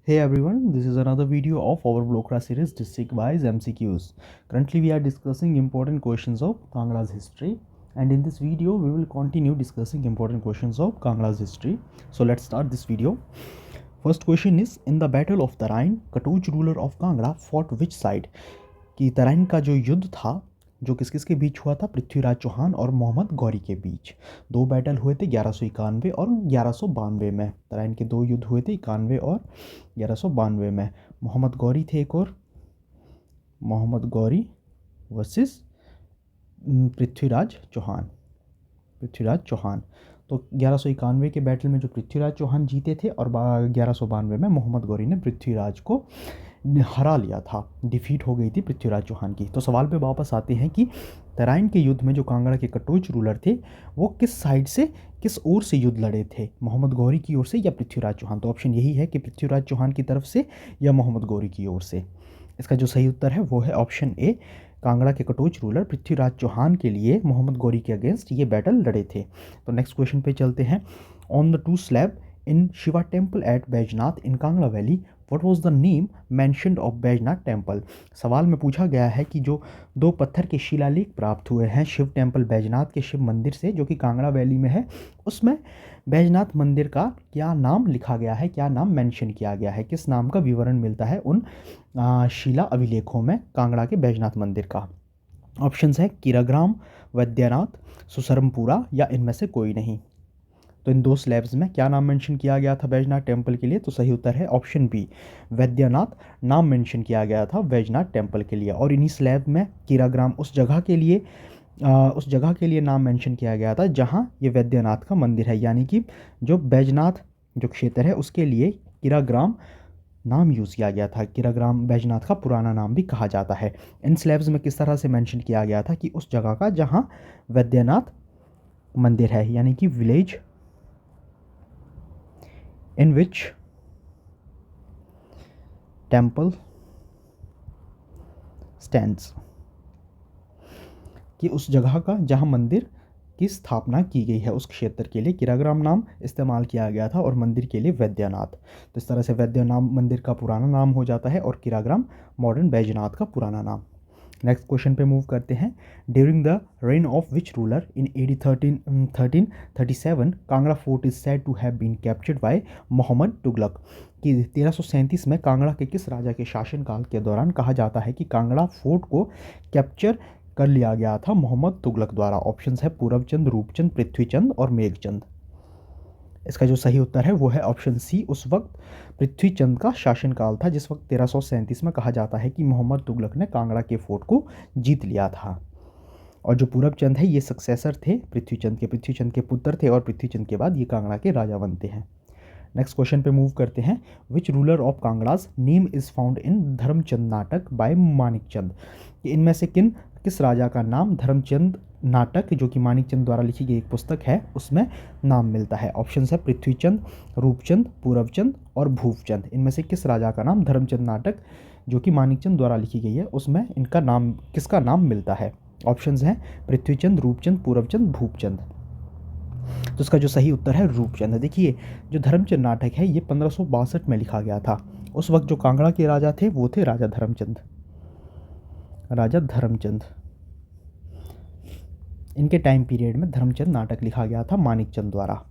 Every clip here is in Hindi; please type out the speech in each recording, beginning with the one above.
Hey everyone, this is another video of our Blokra series District Wise MCQs. Currently we are discussing important questions of Kangra's history, and in this video we will continue discussing important questions of Kangra's history. So let's start this video. First question is, in the Battle of Tarain, Katuch ruler of Kangra fought which side? कि तराइन का जो युद्ध था जो किस किस के बीच हुआ था, पृथ्वीराज चौहान और मोहम्मद गौरी के बीच। दो बैटल हुए थे 1191 और 1192 में। तराइन के दो युद्ध हुए थे 91 और 1192 में। मोहम्मद गौरी थे एक और, मोहम्मद गौरी वर्सेस पृथ्वीराज चौहान। पृथ्वीराज चौहान तो 1191 के बैटल में जो पृथ्वीराज चौहान जीते थे और 1192 में मोहम्मद गौरी ने पृथ्वीराज को हरा लिया था, डिफीट हो गई थी पृथ्वीराज चौहान की। तो सवाल पे वापस आते हैं कि तराइन के युद्ध में जो कांगड़ा के कटोच रूलर थे वो किस साइड से, किस ओर से युद्ध लड़े थे, मोहम्मद गौरी की ओर से या पृथ्वीराज चौहान। तो ऑप्शन यही है कि पृथ्वीराज चौहान की तरफ से या मोहम्मद गौरी की ओर से। इसका जो सही उत्तर है वो है ऑप्शन ए, कांगड़ा के कटोच रूलर पृथ्वीराज चौहान के लिए मोहम्मद गौरी के अगेंस्ट ये बैटल लड़े थे। तो नेक्स्ट क्वेश्चन पे चलते हैं। On the two slab in Shiva temple at Baijnath in Kangra valley what was the name mentioned of Baijnath temple. सवाल में पूछा गया है कि जो दो पत्थर के शिलालेख प्राप्त हुए हैं शिव टेम्पल बैजनाथ के शिव मंदिर से जो कि कांगड़ा वैली में है, उसमें बैजनाथ मंदिर का क्या नाम लिखा गया है, क्या नाम मेंशन किया गया है, किस नाम का विवरण मिलता है उन शिला अभिलेखों में कांगड़ा के बैजनाथ मंदिर का। ऑप्शंस है कीराग्राम, वैद्यनाथ, सुसरमपुरा या इनमें से कोई नहीं। तो इन दो स्लैब्स में क्या नाम मेंशन किया गया था बैजनाथ टेम्पल के लिए, तो सही उत्तर है ऑप्शन बी, वैद्यनाथ नाम मेंशन किया गया था बैजनाथ टेम्पल के लिए। और इन्हीं स्लैब में कीराग्राम उस जगह के लिए नाम मेंशन किया गया था जहां ये वैद्यनाथ का मंदिर है, यानी कि जो बैजनाथ जो क्षेत्र है उसके लिए कीराग्राम नाम यूज़ किया गया था। कीराग्राम बैजनाथ का पुराना नाम भी कहा जाता है। इन स्लैब्स में किस तरह से मेंशन किया गया था कि उस जगह का जहां वैद्यनाथ मंदिर है, यानी कि village in which temple stands, कि उस जगह का जहां मंदिर की स्थापना की गई है उस क्षेत्र के लिए कीराग्राम नाम इस्तेमाल किया गया था और मंदिर के लिए वैद्यनाथ। तो इस तरह से वैद्यनाथ मंदिर का पुराना नाम हो जाता है और कीराग्राम मॉडर्न बैजनाथ का पुराना नाम। नेक्स्ट क्वेश्चन पे मूव करते हैं। During the reign of which ruler in AD 1337 Kangra fort is said to have been captured by Muhammad Tughlaq, कि 1337 में कांगड़ा के किस राजा के शासनकाल के दौरान कहा जाता है कि कांगड़ा फोर्ट को कैप्चर कर लिया गया था मोहम्मद तुगलक द्वारा। ऑप्शंस है पूरबचंद, रूपचंद, पृथ्वीचंद और मेघचंद। इसका जो सही उत्तर है वो है ऑप्शन सी, उस वक्त पृथ्वीचंद का शासनकाल था जिस वक्त 1337 में कहा जाता है कि मोहम्मद तुगलक ने कांगड़ा के फोर्ट को जीत लिया था। और जो पूरबचंद है ये सक्सेसर थे पृथ्वीचंद के पुत्र थे और पृथ्वीचंद के बाद ये कांगड़ा के राजा बनते हैं। नेक्स्ट क्वेश्चन पे मूव करते हैं। Which ruler of Kangra's name is found in Dharmchand Natak by Manikchand, इनमें से किस राजा का नाम धर्मचंद नाटक जो कि मानिकचंद द्वारा लिखी गई एक पुस्तक है उसमें नाम मिलता है। ऑप्शन है पृथ्वीचंद, रूपचंद, पूरबचंद और भूपचंद। इनमें से किस राजा का नाम धर्मचंद नाटक जो कि मानिकचंद द्वारा लिखी गई है उसमें इनका नाम, किसका नाम मिलता है। ऑप्शंस हैं पृथ्वीचंद, रूपचंद, पूरबचंद, भूपचंद। तो इसका जो सही उत्तर है रूपचंद। देखिए जो धर्मचंद नाटक है ये 1562 में लिखा गया था। उस वक्त जो कांगड़ा के राजा थे वो थे राजा धर्मचंद। इनके टाइम पीरियड में धर्मचंद नाटक लिखा गया था मानिकचंद द्वारा।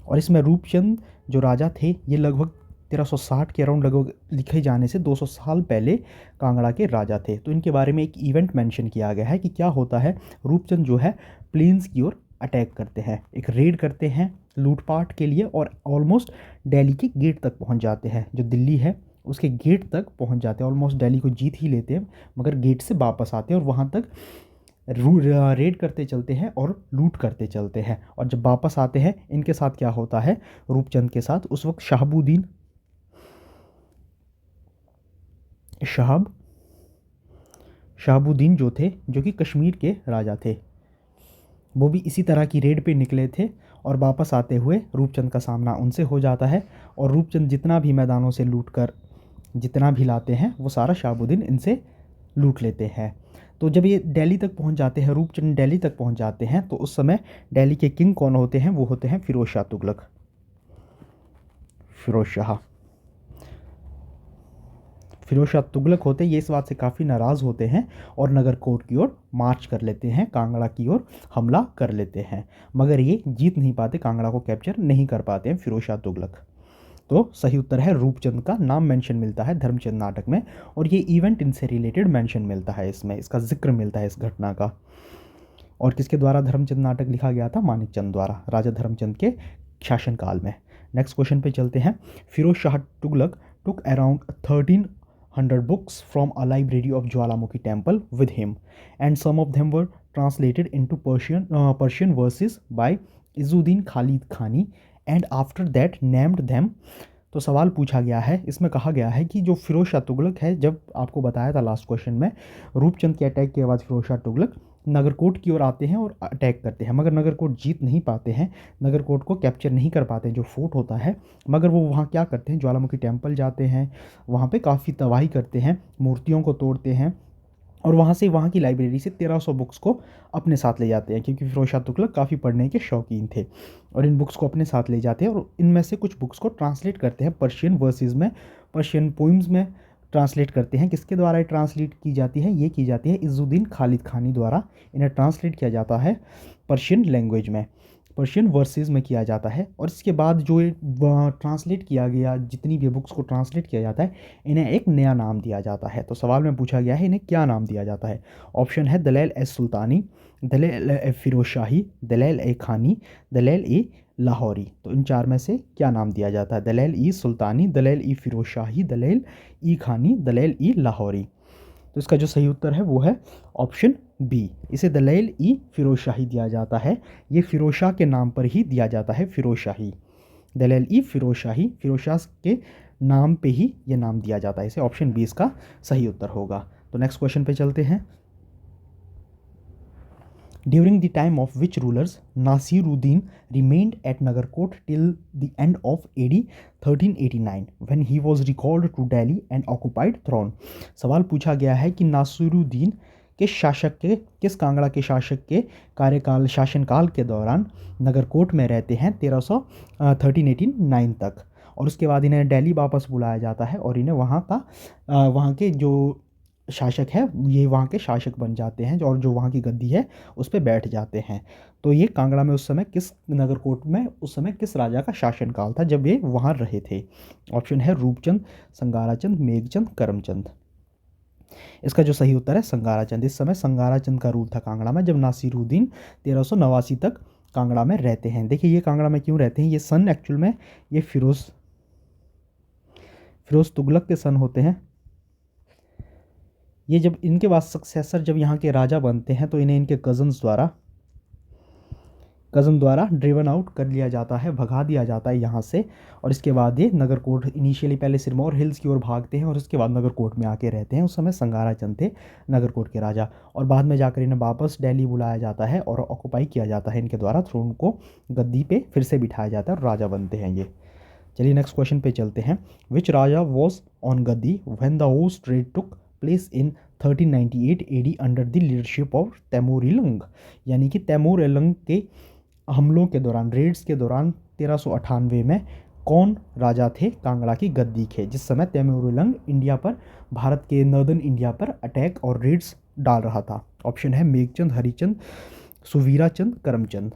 और इसमें रूपचंद जो राजा थे ये लगभग 1360 के अराउंड लगभग लिखे जाने से 200 साल पहले कांगड़ा के राजा थे। तो इनके बारे में एक इवेंट मेंशन किया गया है कि क्या होता है, रूपचंद जो है प्लेन्स की ओर अटैक करते हैं, एक रेड करते हैं लूटपाट के लिए और ऑलमोस्ट दिल्ली के गेट तक पहुंच जाते हैं। जो दिल्ली है उसके गेट तक पहुंच जाते हैं, ऑलमोस्ट दिल्ली को जीत ही लेते हैं मगर गेट से वापस आते हैं और वहां तक रेड करते चलते हैं और लूट करते चलते हैं। और जब वापस आते हैं इनके साथ क्या होता है, रूपचंद के साथ उस वक्त शहाबुद्दीन जो थे जो कि कश्मीर के राजा थे, वो भी इसी तरह की रेड पे निकले थे और वापस आते हुए रूपचंद का सामना उनसे हो जाता है और रूपचंद जितना भी मैदानों से लूट कर जितना भी लाते हैं वो सारा शहाबुद्दीन इनसे लूट लेते हैं। तो जब ये दिल्ली तक पहुंच जाते हैं, रूपचंद दिल्ली तक पहुंच जाते हैं, तो उस समय दिल्ली के किंग कौन होते हैं, वो होते हैं फिरोज शाह तुगलक, फिरोज शाह। फिरोज शाह तुगलक होते हैं ये इस बात से काफ़ी नाराज़ होते हैं और नगरकोट की ओर मार्च कर लेते हैं, कांगड़ा की ओर हमला कर लेते हैं, मगर ये जीत नहीं पाते, कांगड़ा को कैप्चर नहीं कर पाते हैं फिरोज शाह तुगलक। तो सही उत्तर है रूपचंद का नाम मेंशन मिलता है धर्मचंद नाटक में, और ये इवेंट इनसे रिलेटेड मेंशन मिलता है, इसमें इसका जिक्र मिलता है इस घटना का। और किसके द्वारा धर्मचंद नाटक लिखा गया था? मानिकचंद द्वारा, राजा धर्मचंद के शासनकाल में। नेक्स्ट क्वेश्चन पे चलते हैं। Firoz Shah Tughlaq took around 1300 books from a library of Jwalamukhi temple with him, and some of them were translated into Persian verses by Izzuddin Khalid Khani, and after that named them। तो सवाल पूछा गया है, इसमें कहा गया है कि जो फिरोज शाह तुगलक है, जब आपको बताया था लास्ट क्वेश्चन में, रूपचंद के अटैक के बाद फिरोज शाह तुगलक नगरकोट की ओर आते हैं और अटैक करते हैं, मगर नगरकोट जीत नहीं पाते हैं, नगरकोट को कैप्चर नहीं कर पाते हैं जो फोर्ट होता है, मगर वो वहाँ क्या करते हैं, ज्वालामुखी टेम्पल जाते हैं, वहाँ पे काफ़ी तबाही करते हैं, मूर्तियों को तोड़ते हैं, और वहाँ से वहाँ की लाइब्रेरी से 1300 बुक्स को अपने साथ ले जाते हैं, क्योंकि फिरोज शाह तुगलक काफ़ी पढ़ने के शौकीन थे, और इन बुक्स को अपने साथ ले जाते हैं और इनमें से कुछ बुक्स को ट्रांसलेट करते हैं पर्शियन वर्सेस में, पर्शियन पोइम्स में ट्रांसलेट करते हैं। किसके द्वारा ये ट्रांसलेट की जाती है? ये की जाती है इज़्ज़ुद्दीन खालिद खानी द्वारा, इन्हें ट्रांसलेट किया जाता है पर्शियन लैंग्वेज में, पर्शियन वर्सेस में किया जाता है। और इसके बाद जो ट्रांसलेट किया गया, जितनी भी बुक्स को ट्रांसलेट किया जाता है, इन्हें एक नया नाम दिया जाता है। तो सवाल में पूछा गया है इन्हें क्या नाम दिया जाता है? ऑप्शन है दलैल ए सुल्तानी, दलैल ए फिरोज शाही, दलैल ए खानी, दलैल ए लाहौरी। तो इन चार में से क्या नाम दिया जाता है? दलैल ई सुल्तानी, दलैल ई फिरोज शाही, दलैल ई खानी, दलैल ई लाहौरी। तो इसका जो सही उत्तर है वो है ऑप्शन बी, इसे दलैल ई फिरोज शाही दिया जाता है। ये फिरोज शाह के नाम पर ही दिया जाता है, फिरोज शाही, दलैल ई फिरोज शाही, फिरोज शाह के नाम पे ही ये नाम दिया जाता है, इसे ऑप्शन बी इसका सही उत्तर होगा। तो नेक्स्ट क्वेश्चन पे चलते हैं। During the time of which rulers Nasiruddin remained at Nagarkot till the end of AD 1389 when he was recalled to Delhi and occupied throne। सवाल पूछा गया है कि नासिरुद्दीन के शासक के, किस कांगड़ा के शासक के कार्यकाल, शासनकाल के दौरान नगरकोट में रहते हैं 1389 तक, और उसके बाद इन्हें दिल्ली वापस बुलाया जाता है और इन्हें वहाँ के जो शासक है, ये वहाँ के शासक बन जाते हैं, और जो वहाँ की गद्दी है उस पर बैठ जाते हैं। तो ये कांगड़ा में उस समय किस, नगरकोट में उस समय किस राजा का शासनकाल था जब ये वहाँ रहे थे? ऑप्शन है रूपचंद, संगाराचंद, मेघचंद, करमचंद। इसका जो सही उत्तर है संगाराचंद। इस समय संगाराचंद का रूल था कांगड़ा में, जब नासिरुद्दीन 1389 तक कांगड़ा में रहते हैं। देखिए ये कांगड़ा में क्यों रहते हैं, ये सन एक्चुअल में ये फिरोज तुगलक के सन होते हैं। ये जब इनके बाद सक्सेसर जब यहाँ के राजा बनते हैं तो इन्हें इनके कज़न द्वारा ड्रिवन आउट कर लिया जाता है, भगा दिया जाता है यहाँ से, और इसके बाद ये नगरकोट, इनिशियली पहले सिरमौर हिल्स की ओर भागते हैं और उसके बाद नगरकोट में आके रहते हैं। उस समय संगाराचंद थे नगरकोट के राजा, और बाद में जाकर इन्हें वापस दिल्ली बुलाया जाता है और ऑक्युपाई किया जाता है इनके द्वारा, थ्रोन को गद्दी पे फिर से बिठाया जाता है और राजा बनते हैं ये। चलिए नेक्स्ट क्वेश्चन पे चलते हैं। Which raja was on gaddi when the host raid took place in 1398 AD under the leadership of Timur e Lang, यानी कि तैमूर-ई-लंग के हमलों के दौरान, रेड्स के दौरान 1398 में कौन राजा थे कांगड़ा की गद्दी के, जिस समय तैमूर-ई-लंग इंडिया पर, भारत के नॉर्दर्न इंडिया पर अटैक और रेड्स डाल रहा था? ऑप्शन है मेघचंद, हरिचंद, सुवीराचंद, करमचंद।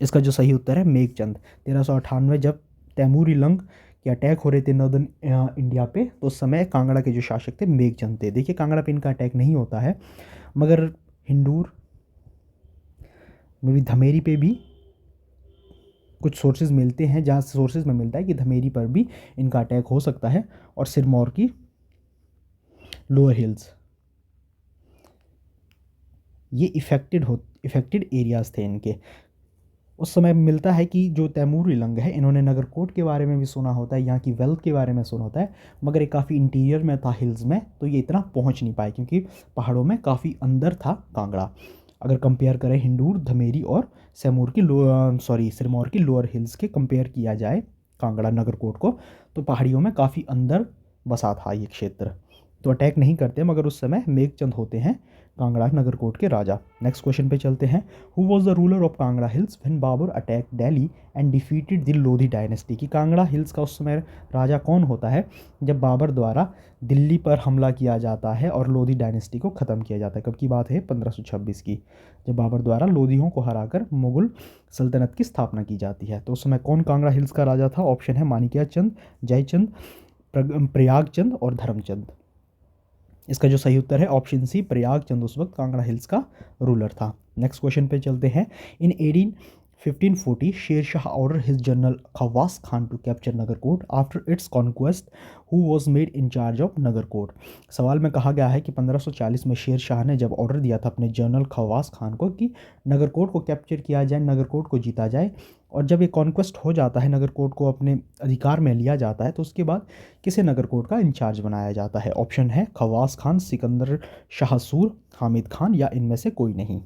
इसका जो सही उत्तर है मेघचंद। 1398 जब तैमूर-ई-लंग के अटैक हो रहे थे नॉर्दर्न इंडिया पे, तो उस समय कांगड़ा के जो शासक थे मेघचंद थे। देखिए कांगड़ा पे इनका अटैक नहीं होता है, मगर हिंदूर में भी, धमेरी पे भी कुछ सोर्सेज मिलते हैं, जहाँ सोर्सेज में मिलता है कि धमेरी पर भी इनका अटैक हो सकता है, और सिरमौर की लोअर हिल्स, ये इफेक्टेड एरियाज थे इनके। उस समय मिलता है कि जो तैमूर-ई-लंग है, इन्होंने नगरकोट के बारे में भी सुना होता है, यहाँ की वेल्थ के बारे में सुना होता है, मगर ये काफ़ी इंटीरियर में था, हिल्स में, तो ये इतना पहुँच नहीं पाए क्योंकि पहाड़ों में काफ़ी अंदर था कांगड़ा। अगर कंपेयर करें हिंदूर, धमेरी और सिरमौर की लोअर हिल्स के कंपेयर किया जाए कांगड़ा नगरकोट को, तो पहाड़ियों में काफ़ी अंदर बसा था ये क्षेत्र। तो अटैक नहीं करते, मगर उस समय मेघचंद होते हैं कांगड़ा नगरकोट के राजा। नेक्स्ट क्वेश्चन पे चलते हैं। Who was the ruler of Kangra hills when Babur attack Delhi and defeated the Lodi dynasty. कि कांगड़ा हिल्स का उस समय राजा कौन होता है जब बाबर द्वारा दिल्ली पर हमला किया जाता है और लोधी डायनेस्टी को ख़त्म किया जाता है। कब की बात है? 1526 की, जब बाबर द्वारा लोधियों को हराकर मुगल सल्तनत की स्थापना की जाती है। तो उस समय कौन कांगड़ा हिल्स का राजा था? ऑप्शन है माणिक्य चंद, जयचंद, प्रयागचंद और धर्मचंद। इसका जो सही उत्तर है ऑप्शन सी, प्रयागचंद उस वक्त कांगड़ा हिल्स का रूलर था। नेक्स्ट क्वेश्चन पे चलते हैं। इन 1540 Sher Shah order his general Khawas Khan to capture Nagarkot after its conquest, who was made in charge of Nagarkot. सवाल में कहा गया है कि 1540 में शेर शाह ने जब ऑर्डर दिया था अपने जनरल खवास खान को कि नगरकोट को कैप्चर किया जाए, नगरकोट को जीता जाए, और जब ये कॉन्क्वेस्ट हो जाता है, नगरकोट को अपने अधिकार में लिया जाता है, तो उसके बाद किसे नगरकोट का इंचार्ज बनाया जाता है? ऑप्शन है खवास खान, सिकंदर शाह सूर, हामिद खान या इनमें से कोई नहीं।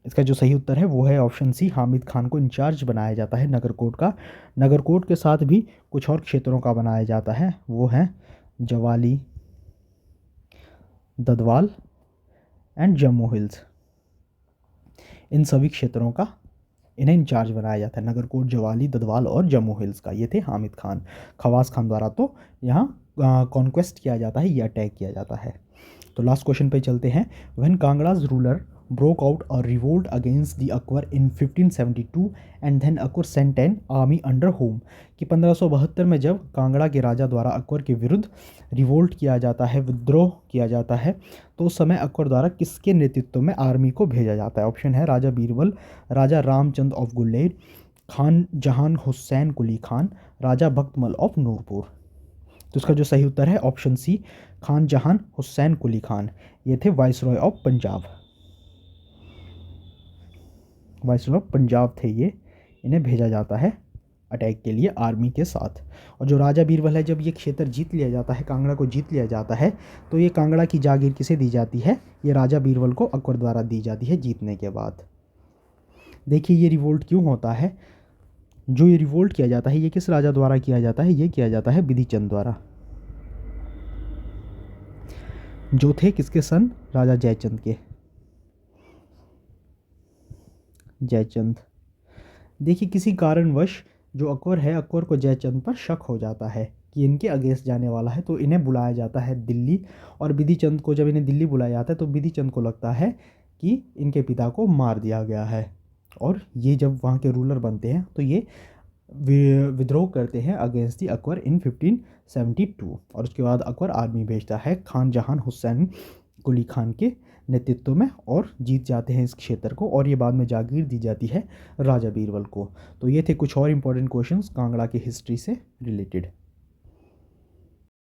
इसका जो सही उत्तर है वो है ऑप्शन सी, हामिद खान को इंचार्ज बनाया जाता है नगरकोट का। नगरकोट के साथ भी कुछ और क्षेत्रों का बनाया जाता है, वो हैं जवाली, ददवाल एंड जम्मू हिल्स। इन सभी क्षेत्रों का इन्हें इंचार्ज बनाया जाता है, नगरकोट, जवाली, ददवाल और जम्मू हिल्स का। ये थे हामिद खान। खवास खान द्वारा तो यहाँ कॉन्क्वेस्ट किया जाता है, ये अटैक किया जाता है। तो लास्ट क्वेश्चन पे चलते हैं। When Kangra's ruler broke out a revolt against the Akbar in 1572 and then Akbar sent an army under whom। कि 1572 में जब कांगड़ा के राजा द्वारा अकबर के विरुद्ध रिवोल्ट किया जाता है, विद्रोह किया जाता है, तो उस समय अकबर द्वारा किसके नेतृत्व में आर्मी को भेजा जाता है? ऑप्शन है राजा बीरबल, राजा रामचंद ऑफ गुलेर, खान जहान हुसैन कुली खान, राजा बख्तमल ऑफ नूरपुर। तो इसका जो सही उत्तर है ऑप्शन सी, खान जहान हुसैन कुली खान। ये थे viceroy of Punjab, viceroy of Punjab थे ये। इन्हें भेजा जाता है अटैक के लिए आर्मी के साथ। और जो राजा बीरबल है, जब ये क्षेत्र जीत लिया जाता है, कांगड़ा को जीत लिया जाता है, तो ये कांगड़ा की जागीर किसे दी जाती है? ये राजा बीरबल को अकबर द्वारा दी जाती है जीतने के बाद। देखिए ये रिवोल्ट क्यों होता है? जो ये रिवोल्ट किया जाता है ये किस राजा द्वारा किया जाता है? ये किया जाता है बिधिचंद द्वारा, जो थे किसके सन? राजा जयचंद के। जयचंद। देखिए किसी कारणवश जो अकबर है, अकबर को जयचंद पर शक हो जाता है कि इनके अगेंस्ट जाने वाला है, तो इन्हें बुलाया जाता है दिल्ली। और बिधिचंद को जब इन्हें दिल्ली बुलाया जाता है तो बिधिचंद को लगता है कि इनके पिता को मार दिया गया है, और ये जब वहाँ के रूलर बनते हैं तो ये विद्रोह करते हैं अगेंस्ट दी अकबर इन 1572। और उसके बाद अकबर आर्मी भेजता है खान जहान हुसैन कुली खान के नेतृत्व में, और जीत जाते हैं इस क्षेत्र को, और ये बाद में जागीर दी जाती है राजा बीरबल को। तो ये थे कुछ और इंपॉर्टेंट क्वेश्चंस कांगड़ा की हिस्ट्री से रिलेटेड।